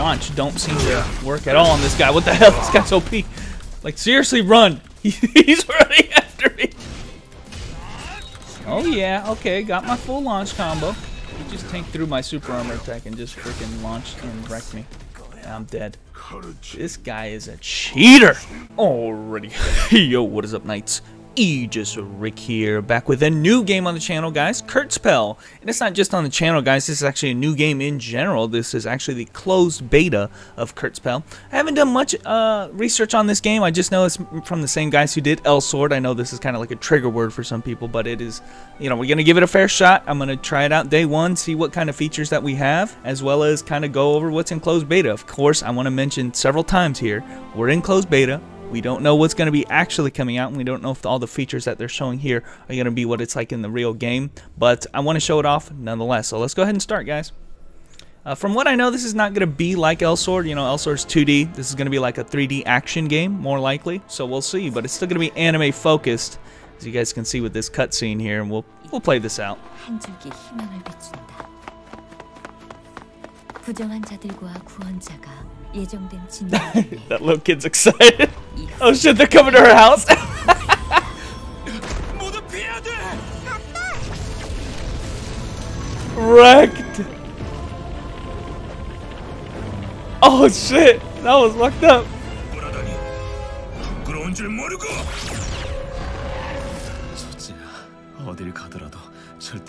launch don't seem to work at all on this guy. What the hell? This guy's OP. Like, seriously, run. He's running after me. Oh, yeah. Okay, got my full launch combo. He just tanked through my super armor attack and just freaking launched and wrecked me. I'm dead. This guy is a cheater. Alrighty. Yo, what is up, Knights? Just Rick here, back with a new game on the channel, guys, KurtzPel. And it's not just on the channel, guys, this is actually a new game in general. This is actually the closed beta of KurtzPel. I haven't done much research on this game. I just know it's from the same guys who did Elsword. I know this is kind of like a trigger word for some people, but it is, you know, we're going to give it a fair shot. I'm going to try it out day one, see what kind of features that we have, as well as kind of go over what's in closed beta. Of course, I want to mention several times here, we're in closed beta. We don't know what's going to be actually coming out, and we don't know if all the features that they're showing here are going to be what it's like in the real game. But I want to show it off nonetheless. So let's go ahead and start, guys. From what I know, this is not going to be like Elsword. You know, Elsword's 2D. This is going to be like a 3D action game, more likely. So we'll see. But it's still going to be anime focused, as you guys can see with this cutscene here, and we'll play this out. That little kid's excited. Oh shit, they're coming to her house. Wrecked. Oh shit, that was fucked up.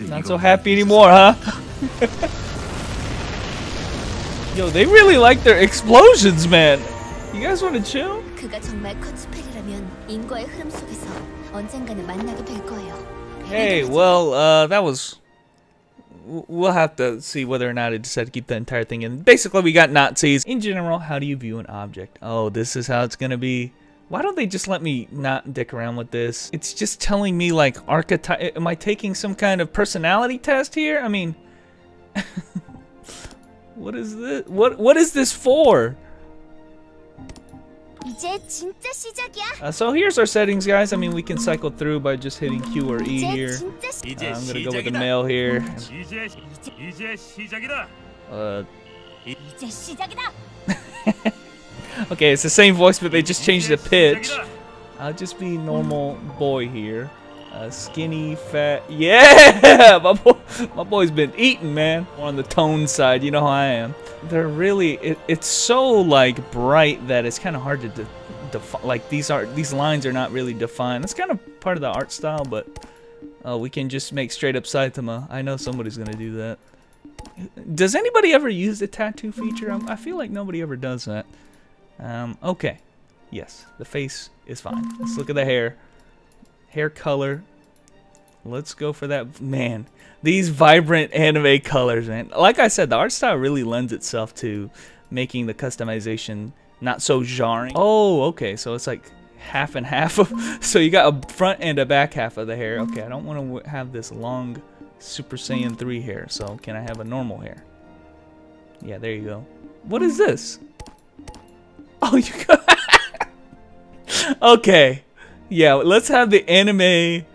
Not so happy anymore, huh? Yo, they really like their explosions, man. You guys want to chill? Hey, well, that was... We'll have to see whether or not it decided to keep the entire thing in. Basically, we got Nazis. In general, how do you view an object? Oh, this is how it's going to be. Why don't they just let me not dick around with this? It's just telling me, like, archetype... Am I taking some kind of personality test here? I mean... What is this? What is this for? So here's our settings, guys. I mean, we can cycle through by just hitting Q or E here. I'm gonna go with the male here. Okay, it's the same voice, but they just changed the pitch. I'll just be normal boy here. Skinny, fat, yeah! My boy's been eating, man. More on the tone side, you know how I am. They're really, it's so like bright that it's kind of hard to define. Like these lines are not really defined. That's kind of part of the art style, but we can just make straight up Saitama. I know somebody's gonna do that. Does anybody ever use the tattoo feature? I feel like nobody ever does that. Okay, yes, the face is fine. Let's look at the hair. Hair color. Let's go for that. Man, these vibrant anime colors, man. Like I said, the art style really lends itself to making the customization not so jarring. Oh, okay, so it's like half and half of, so you got a front and a back half of the hair. Okay, I don't want to have this long Super Saiyan 3 hair, so can I have a normal hair? Yeah, there you go. What is this? Oh, you got okay. Yeah, let's have the anime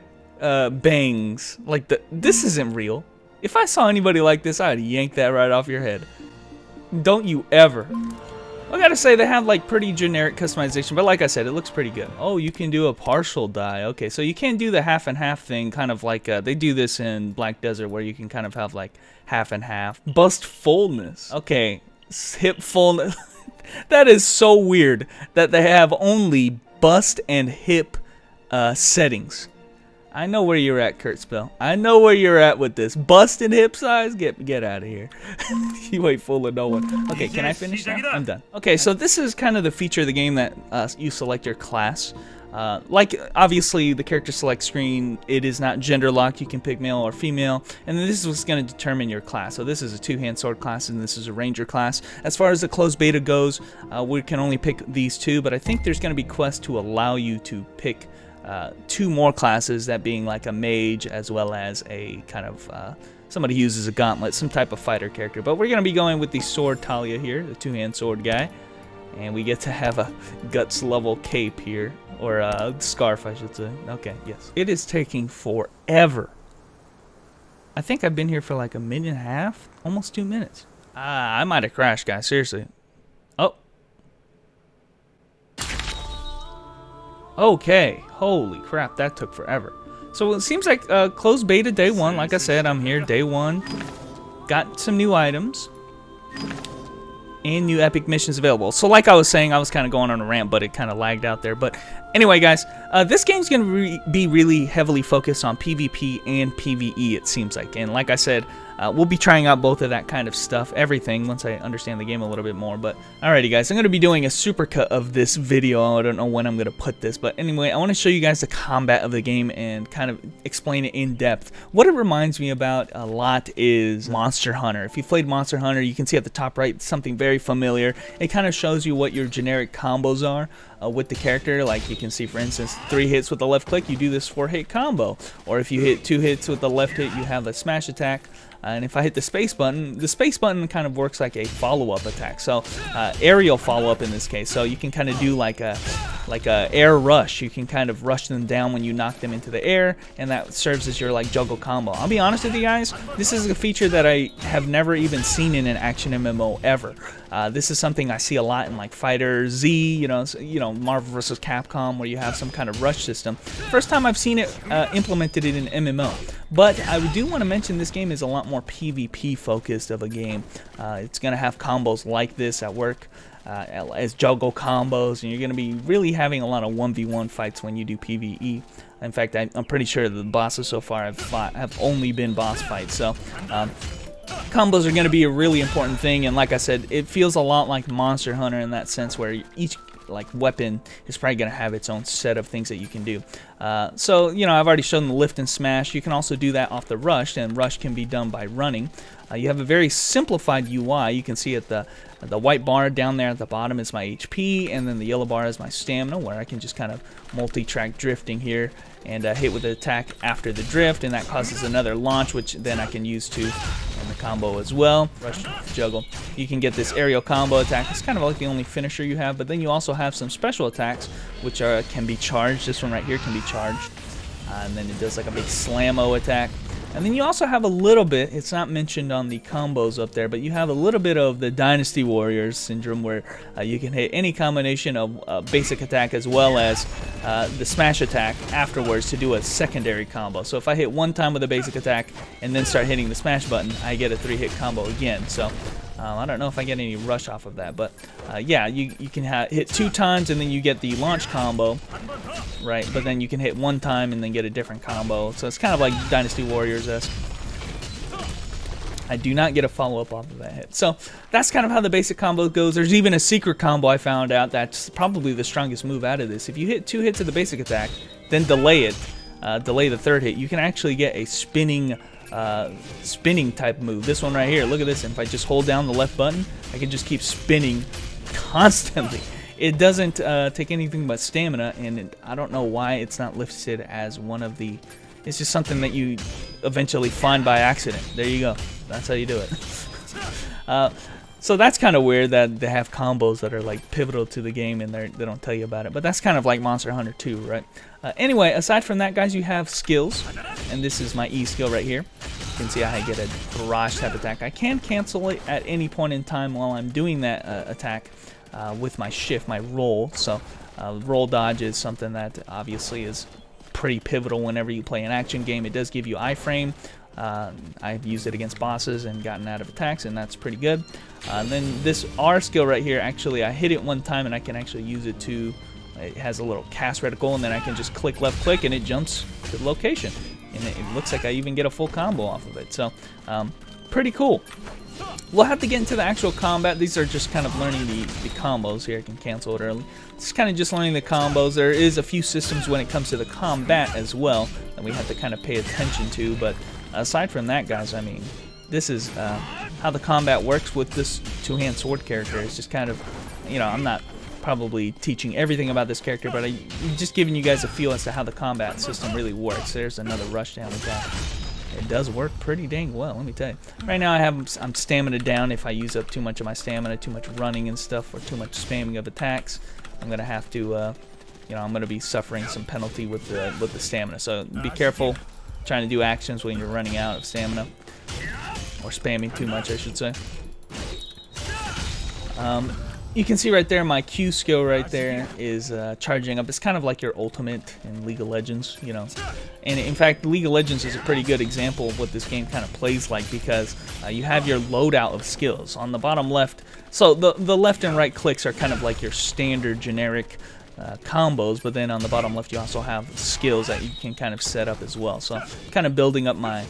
bangs. Like this isn't real. If I saw anybody like this, I'd yank that right off your head. Don't you ever. I gotta say, they have like pretty generic customization, but like I said, it looks pretty good. Oh, you can do a partial dye. Okay, so you can do the half and half thing, kind of like they do this in Black Desert, where you can kind of have like half and half. Bust fullness. Okay, hip fullness. That is so weird that they have only bust and hip settings. I know where you're at, KurtzPel. I know where you're at with this. Bust and hip size? Get out of here. You ain't fooling no one. Okay, can I finish now? I'm done. Okay, so this is kind of the feature of the game that you select your class. Like, obviously, the character select screen, it is not gender locked. You can pick male or female. And then this is what's going to determine your class. So this is a two-hand sword class, and this is a ranger class. As far as the closed beta goes, we can only pick these two. But I think there's going to be quests to allow you to pick two more classes, that being like a mage as well as a kind of somebody who uses a gauntlet, some type of fighter character. But we're going to be going with the sword Talia here, the two-hand sword guy. And we get to have a guts level cape here. Or a scarf, I should say. Okay, yes. It is taking forever. I think I've been here for like a minute and a half. Almost 2 minutes. I might have crashed, guys. Seriously. Okay, holy crap, that took forever. So it seems like closed beta day 1. Like I said, I'm here day 1. Got some new items and new epic missions available. So like I was saying, I was kind of going on a rant, but it kind of lagged out there. But anyway, guys, this game's going to be really heavily focused on PvP and PvE, it seems like. And like I said, we'll be trying out both of that kind of stuff, everything, once I understand the game a little bit more. But alrighty, guys, I'm going to be doing a supercut of this video. I don't know when I'm going to put this, but anyway, I want to show you guys the combat of the game and kind of explain it in depth. What it reminds me about a lot is Monster Hunter. If you've played Monster Hunter, you can see at the top right something very familiar. It kind of shows you what your generic combos are with the character. Like you can see, for instance, 3 hits with the left click, you do this 4-hit combo. Or if you hit 2 hits with the left hit, you have a smash attack. And if I hit the space button kind of works like a follow-up attack. So aerial follow-up in this case. So you can kind of do like a air rush. You can kind of rush them down when you knock them into the air, and that serves as your like juggle combo. I'll be honest with you guys, this is a feature that I have never even seen in an action MMO ever. This is something I see a lot in like Fighter Z, you know, Marvel vs. Capcom, where you have some kind of rush system. First time I've seen it implemented in an MMO. But I do want to mention this game is a lot more PvP focused of a game. It's going to have combos like this at work, as juggle combos, and you're going to be really having a lot of 1v1 fights when you do PvE. In fact, I'm pretty sure the bosses so far have only been boss fights. So combos are going to be a really important thing, and like I said, it feels a lot like Monster Hunter in that sense, where each like weapon is probably going to have its own set of things that you can do. So, you know, I've already shown the lift and smash. You can also do that off the rush, and rush can be done by running. You have a very simplified UI. You can see at the white bar down there at the bottom is my HP, and then the yellow bar is my stamina, where I can just kind of multi-track drifting here and hit with the attack after the drift, and that causes another launch, which then I can use to in the combo as well. Rush, juggle. You can get this aerial combo attack. It's kind of like the only finisher you have, but then you also have some special attacks, which can be charged. This one right here can be charged, and then it does like a big slammo attack. And then you also have a little bit, it's not mentioned on the combos up there, but you have a little bit of the Dynasty Warriors syndrome, where you can hit any combination of basic attack as well as the smash attack afterwards to do a secondary combo. So if I hit one time with a basic attack and then start hitting the smash button, I get a 3-hit combo again. So I don't know if I get any rush off of that, but yeah, you can hit 2 times and then you get the launch combo, right? But then you can hit 1 time and then get a different combo. So it's kind of like Dynasty Warriors-esque. I do not get a follow-up off of that hit. So that's kind of how the basic combo goes. There's even a secret combo I found out that's probably the strongest move out of this. If you hit 2 hits of the basic attack, then delay it, delay the 3rd hit, you can actually get a spinning type move. This one right here, look at this. And if I just hold down the left button, I can just keep spinning constantly. It doesn't take anything but stamina, and I don't know why it's not listed as one of the... It's just something that you eventually find by accident. There you go. That's how you do it. So that's kind of weird that they have combos that are like pivotal to the game and they don't tell you about it. But that's kind of like Monster Hunter 2, right? Anyway, aside from that, guys, you have skills. And this is my E skill right here. You can see how I get a barrage type attack. I can cancel it at any point in time while I'm doing that attack with my shift, my roll. So roll dodge is something that obviously is pretty pivotal whenever you play an action game. It does give you iframe. I've used it against bosses and gotten out of attacks, and that's pretty good. And then this R skill right here, actually I hit it 1 time and I can actually use it to, it has a little cast reticle, and then I can just click left click and it jumps to the location. And it looks like I even get a full combo off of it. So pretty cool. We'll have to get into the actual combat. These are just kind of learning the combos here. I can cancel it early. It's kind of just learning the combos. There is a few systems when it comes to the combat as well that we have to kind of pay attention to. But aside from that, guys, I mean, this is how the combat works with this 2-hand sword character. It's just kind of, you know, I'm not probably teaching everything about this character, but I'm just giving you guys a feel as to how the combat system really works. There's another rush down attack. It does work pretty dang well, let me tell you. Right now I'm stamina down. If I use up too much of my stamina, too much running and stuff, or too much spamming of attacks, I'm gonna have to, you know, I'm gonna be suffering some penalty with the stamina. So be careful trying to do actions when you're running out of stamina, or spamming too much, I should say. you can see right there my Q skill right there is charging up. It's kind of like your ultimate in League of Legends, you know. And in fact, League of Legends is a pretty good example of what this game kind of plays like, because you have your loadout of skills on the bottom left. So the left and right clicks are kind of like your standard generic combos, but then on the bottom left you also have skills that you can kind of set up as well. So I'm kind of building up my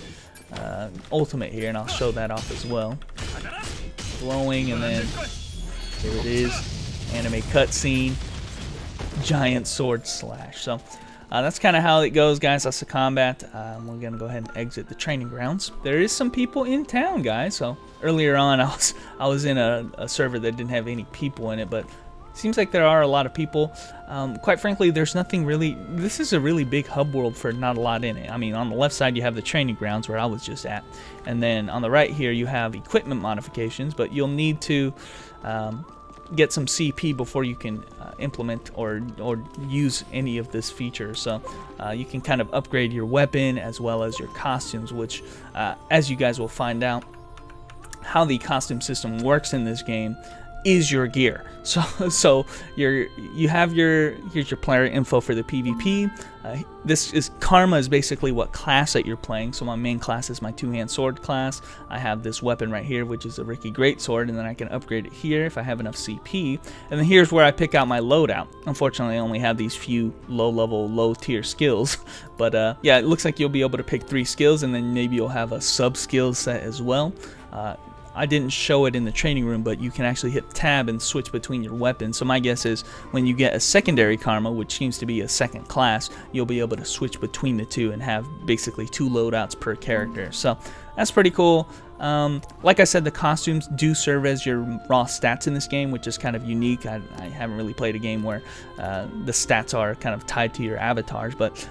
ultimate here, and I'll show that off as well. Glowing, and then here it is, anime cutscene, giant sword slash. So that's kind of how it goes, guys. That's the combat. We're gonna go ahead and exit the training grounds. There is some people in town, guys. So earlier on, I was in a server that didn't have any people in it, but seems like there are a lot of people. Quite frankly, there's nothing really. This is a really big hub world for not a lot in it. I mean, on the left side you have the training grounds where I was just at, and then on the right here you have equipment modifications. But you'll need to get some CP before you can implement or use any of this feature. So you can kind of upgrade your weapon as well as your costumes, which as you guys will find out, how the costume system works in this game is your gear. So you have here's your player info for the PvP. This is Karma is basically what class that you're playing. So my main class is my two-hand sword class. I have this weapon right here, which is a Ricky Greatsword, and then I can upgrade it here if I have enough CP. And then here's where I pick out my loadout. Unfortunately, I only have these few low-level, low-tier skills. But yeah, it looks like you'll be able to pick 3 skills, and then maybe you'll have a sub-skill set as well. I didn't show it in the training room, but you can actually hit tab and switch between your weapons. So my guess is when you get a secondary Karma, which seems to be a second class, you'll be able to switch between the two and have basically 2 loadouts per character. So that's pretty cool. Like I said, the costumes do serve as your raw stats in this game, which is kind of unique. I haven't really played a game where the stats are kind of tied to your avatars, but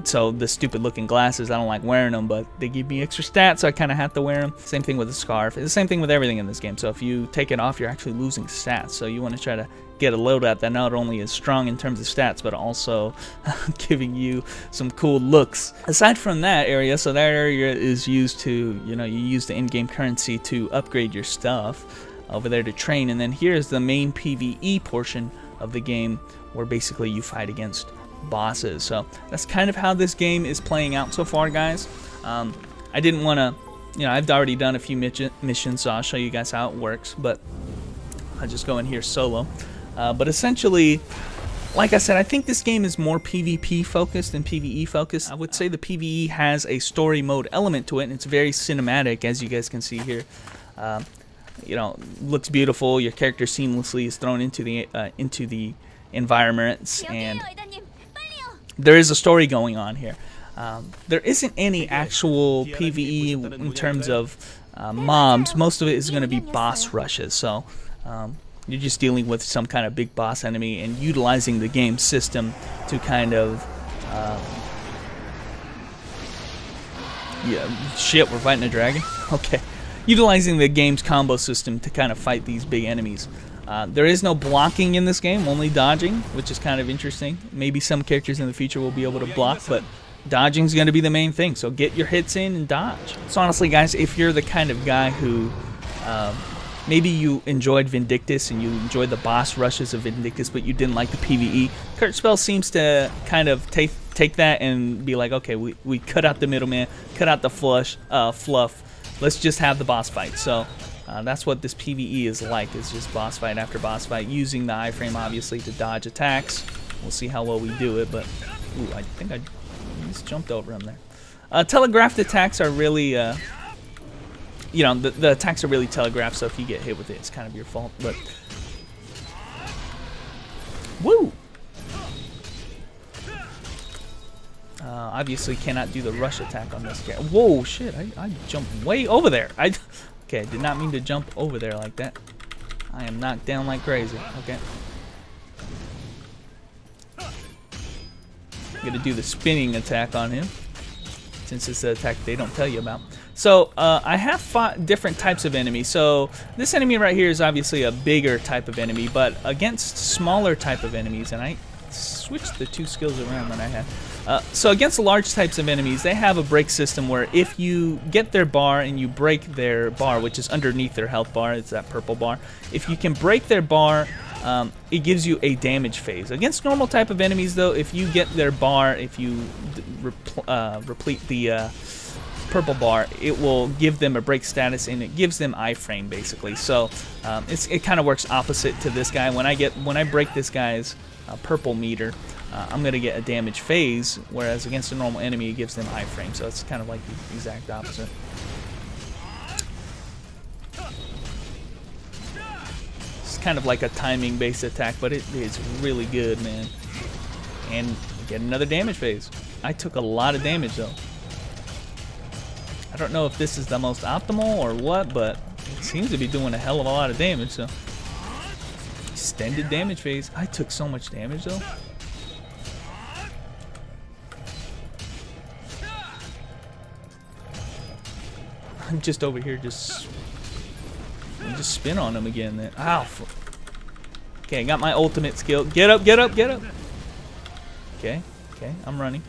so the stupid looking glasses, I don't like wearing them, but they give me extra stats, so I kind of have to wear them. Same thing with the scarf. It's the same thing with everything in this game. So if you take it off, you're actually losing stats. So you want to try to get a loadout that not only is strong in terms of stats, but also giving you some cool looks. Aside from that area, so that area is used to, you use the in-game currency to upgrade your stuff over there to train. And then here's the main PvE portion of the game, where basically you fight against bosses. So that's kind of how this game is playing out so far, guys. I didn't want to, I've already done a few missions, so I'll show you guys how it works, but I'll just go in here solo. But essentially, like I said, I think this game is more PvP focused than PvE focused. I would say the PvE has a story mode element to it, and it's very cinematic, as you guys can see here. Looks beautiful. Your character seamlessly is thrown into the environments, and there is a story going on here. There isn't any actual PvE in terms of mobs. Most of it is going to be boss rushes. So you're just dealing with some kind of big boss enemy and utilizing the game system to kind of we're fighting a dragon. Okay, utilizing the game's combo system to kind of fight these big enemies. There is no blocking in this game, only dodging, which is kind of interesting. Maybe some characters in the future will be able to block, but dodging is going to be the main thing. So get your hits in and dodge. So honestly, guys, if you're the kind of guy who maybe you enjoyed Vindictus and you enjoyed the boss rushes of Vindictus, but you didn't like the PvE, KurtzPel seems to kind of take that and be like, okay, we cut out the middleman, cut out the fluff. Let's just have the boss fight. So that's what this PvE is like. It's just boss fight after boss fight, using the iframe obviously to dodge attacks. We'll see how well we do it, but ooh, I think I just jumped over him there. Telegraphed attacks are really the attacks are really telegraphed, so if you get hit with it, it's kind of your fault. But woo! Obviously cannot do the rush attack on this guy. Whoa, shit! I jumped way over there. Okay, I did not mean to jump over there like that. I am knocked down like crazy. Okay. I'm gonna do the spinning attack on him, since it's the attack they don't tell you about. So I have fought different types of enemies. So this enemy right here is obviously a bigger type of enemy, but against smaller type of enemies, and I switch the two skills around that I had. So against large types of enemies, they have a break system where if you get their bar and you break their bar, which is underneath their health bar, it's that purple bar. If you can break their bar, it gives you a damage phase. Against normal type of enemies, though, if you get their bar, if you replete the purple bar, it will give them a break status and it gives them iframe basically. So it kind of works opposite to this guy. When I break this guy's purple meter, I'm gonna get a damage phase, whereas against a normal enemy it gives them iframe. So it's kind of like the exact opposite. It's kind of like a timing based attack, but it is really good, man. And get another damage phase. I took a lot of damage though. I don't know if this is the most optimal or what, but it seems to be doing a hell of a lot of damage. So extended damage phase. I took so much damage though. I'm just over here just spin on him again then. Ow. Okay, got my ultimate skill. Get up, get up, get up. Okay, okay, I'm running.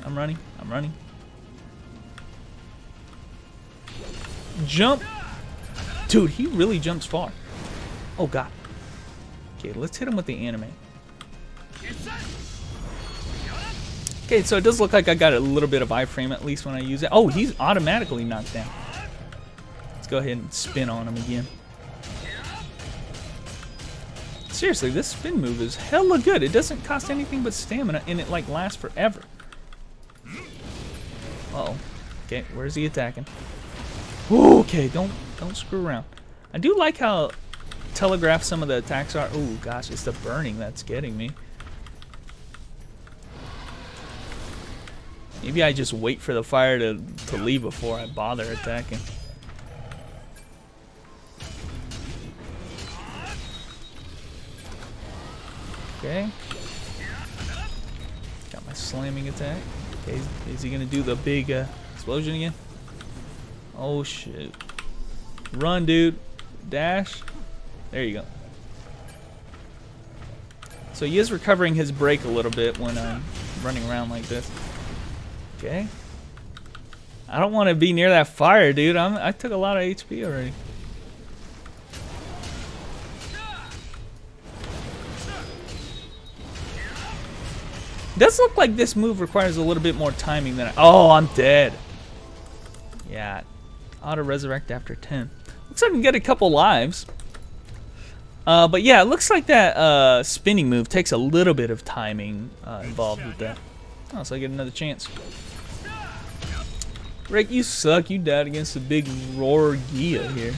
Jump. Dude, he really jumps far. Oh god. Okay, let's hit him with the anime. Okay, so it does look like I got a little bit of iframe at least when I use it. Oh, he's automatically knocked down. Let's go ahead and spin on him again. Seriously, this spin move is hella good. It doesn't cost anything but stamina and it like lasts forever. Uh-oh. Okay, where's he attacking? Ooh, okay, don't screw around. I do like how telegraphed some of the attacks are. Ooh, gosh, it's the burning that's getting me. Maybe I just wait for the fire to leave before I bother attacking. Okay. Got my slamming attack. Okay, is he gonna do the big explosion again? Oh shit. Run, dude. Dash. There you go. So he is recovering his break a little bit when I'm running around like this. Okay. I don't want to be near that fire, dude. I took a lot of HP already. It does look like this move requires a little bit more timing than oh, I'm dead. Yeah. Auto resurrect after 10. Looks like I can get a couple lives. But yeah, it looks like that spinning move takes a little bit of timing involved with that. Oh, so I get another chance. Rick, you suck. You died against the big roar Gia here.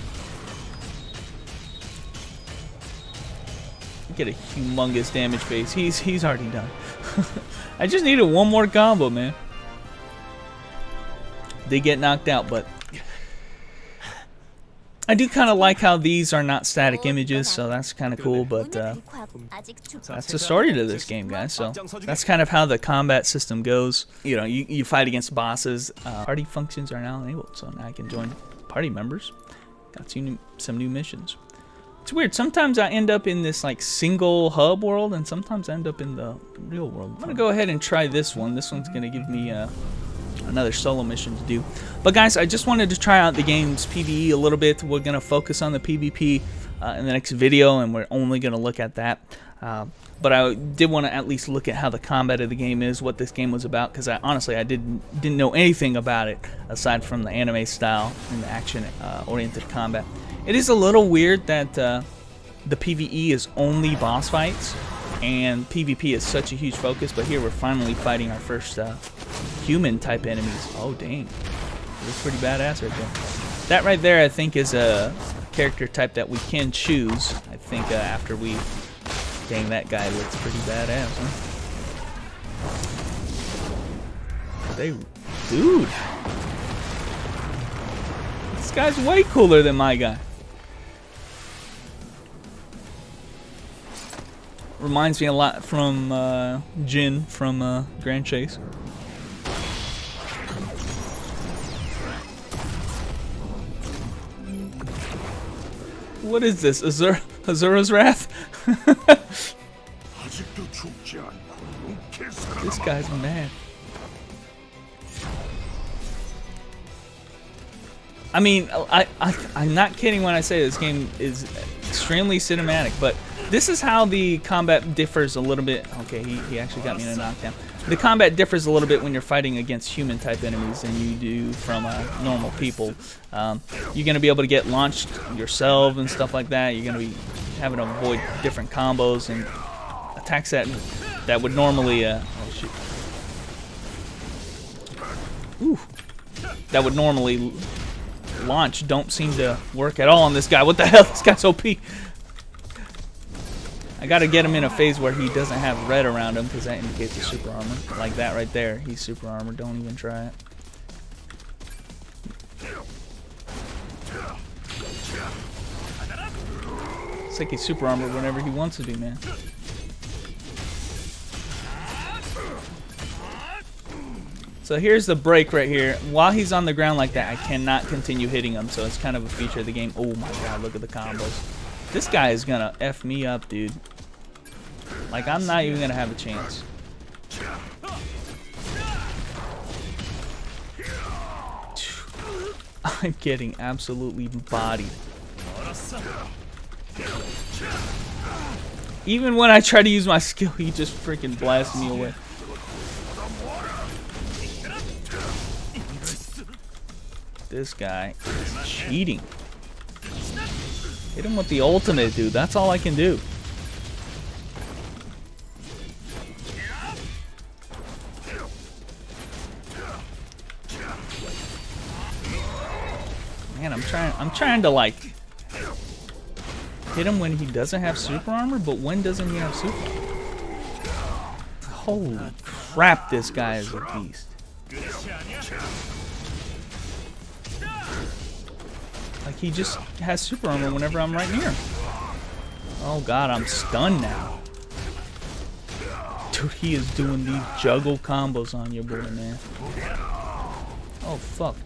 Get a humongous damage phase. He's already done. I just needed one more combo, man. They get knocked out, but I do kind of like how these are not static images, so that's kind of cool. But that's the story to this game, guys. So that's kind of how the combat system goes. You know, you fight against bosses. Party functions are now enabled, so now I can join party members. Got some new missions. It's weird. Sometimes I end up in this like single hub world, and sometimes I end up in the real world. I'm gonna go ahead and try this one. This one's gonna give me another solo mission to do. But guys, I just wanted to try out the game's PvE a little bit. We're gonna focus on the PvP in the next video, and we're only gonna look at that. But I did want to at least look at how the combat of the game is, what this game was about, because honestly I didn't know anything about it aside from the anime style and the action-oriented combat. It is a little weird that the PvE is only boss fights, and PvP is such a huge focus, but here we're finally fighting our first human-type enemies. Oh, dang. Looks pretty badass right there. That right there, I think, is a character type that we can choose. I think after we... Dang, that guy looks pretty badass, huh? Dude! This guy's way cooler than my guy. Reminds me a lot from Jin from Grand Chase. What is this? Azura's Wrath? This guy's mad. I mean, I'm not kidding when I say this game is extremely cinematic, but this is how the combat differs a little bit. Okay, he actually got me in a knockdown. The combat differs a little bit when you're fighting against human-type enemies than you do from normal people. You're going to be able to get launched yourself and stuff like that. You're going to be having to avoid different combos and attacks that would normally... oh, shoot. Ooh. That would normally launch don't seem to work at all on this guy. What the hell? This guy's OP. I gotta get him in a phase where he doesn't have red around him because that indicates his super armor. Like that right there. He's super armor. Don't even try it. It's like he's super armor whenever he wants to be, man. So here's the break right here. While he's on the ground like that, I cannot continue hitting him. So it's kind of a feature of the game. Oh my god, look at the combos. This guy is gonna F me up, dude. Like, I'm not even gonna have a chance. I'm getting absolutely bodied. Even when I try to use my skill, he just freaking blasts me away. This guy is cheating. Hit him with the ultimate, dude. That's all I can do. Man, I'm trying to like hit him when he doesn't have super armor, but when doesn't he have super armor? Holy crap, this guy is a beast. Like, he just has super armor whenever I'm right near him. Oh god, I'm stunned now. Dude, he is doing these juggle combos on your boy, man. Oh fuck.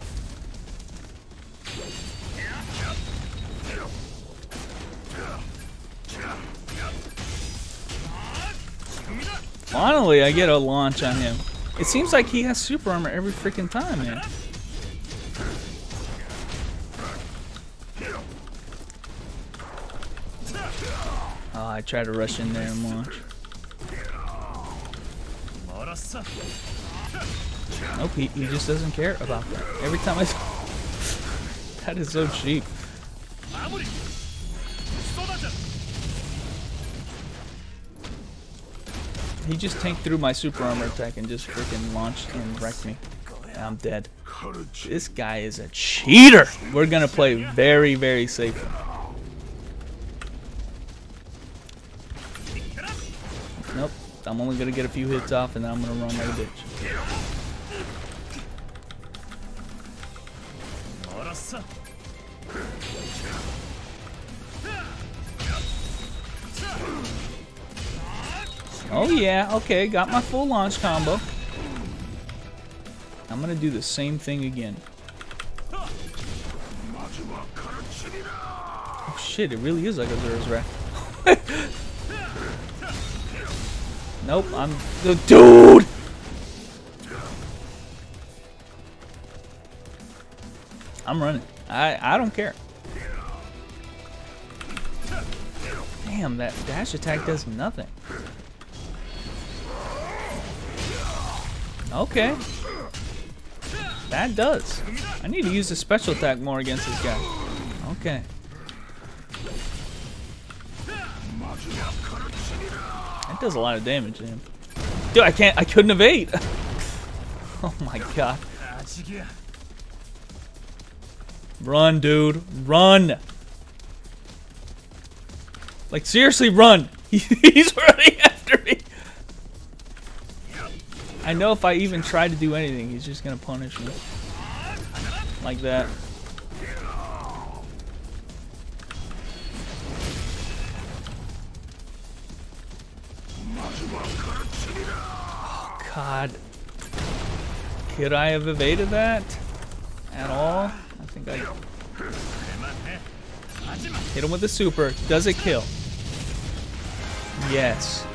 Finally, I get a launch on him. It seems like he has super armor every freaking time, man. Oh, I try to rush in there and launch. Nope, he just doesn't care about that. Every time I... That is so cheap. He just tanked through my super armor attack and just freaking launched and wrecked me. I'm dead. This guy is a cheater. We're gonna play very, very safe. Nope. I'm only gonna get a few hits off and then I'm gonna run like a bitch. Oh yeah, okay, got my full launch combo. I'm gonna do the same thing again. Oh shit, it really is like a Zer's Wrath. Nope, I'm the dude! I'm running. I don't care. Damn, that dash attack does nothing. Okay. That does. I need to use the special attack more against this guy. Okay. That does a lot of damage to him. Dude, I couldn't evade. Oh my god. Run, dude. Run. Like, seriously, run. He's running after me. I know if I even try to do anything, he's just gonna punish me. Like that. Oh god. Could I have evaded that at all? I think I hit him with the super. Does it kill? Yes.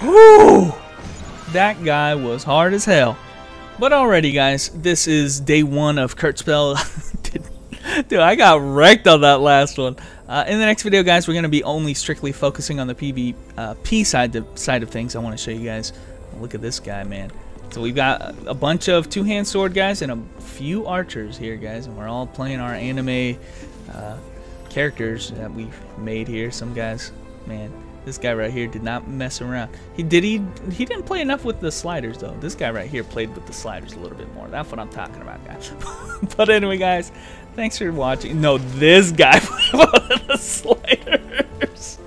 Whoo! That guy was hard as hell. But alrighty, guys, this is day 1 of KurtzPel. Dude, I got wrecked on that last one. In the next video, guys, we're going to be only strictly focusing on the PvP side of things. I want to show you guys. Look at this guy, man. So we've got a bunch of two-hand sword guys and a few archers here, guys, and we're all playing our anime characters that we've made here. Some guys, man, this guy right here did not mess around. He didn't play enough with the sliders though. This guy right here played with the sliders a little bit more. That's what I'm talking about, guys. But anyway, guys, thanks for watching. No, this guy played with the sliders.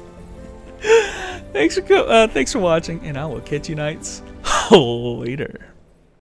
Thanks for watching, and I will catch you knights later.